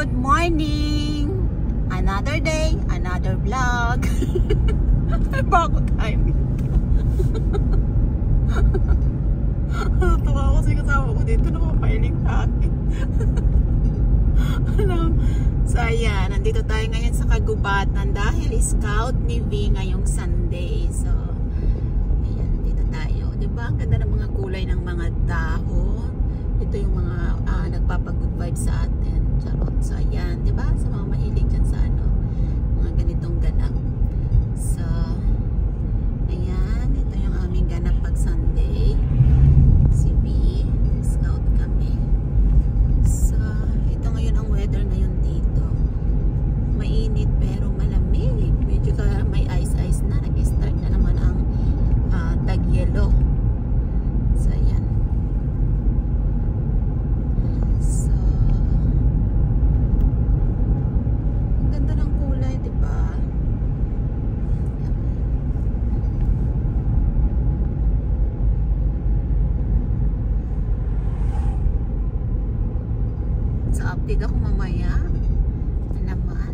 Good morning! Another day, another vlog. Bago timing. Tuwa ako kasi kasama ko dito na mapahiling sa akin. So ayan, nandito tayo ngayon sa Kagubatan dahil Scout ni V ngayong Sunday. So ayan, dito tayo. Diba? Ang ganda ng mga kulay ng mga dahon. Ito yung mga nagpapag-good vibes sa atin. Charot. So ayan, diba? Sa mga mahilig dyan sa ano, mga ganitong ganap. So ayan, ito yung aming ganap pag Sunday. Si V, Scout kami. So ito ngayon ang weather ngayon dito. Mainit pero malamig. Medyo may ice na. Nag-start na naman ang tag-yelo. So ayan. So ang ganda ng kulay, diba? So update ako mamaya na naman.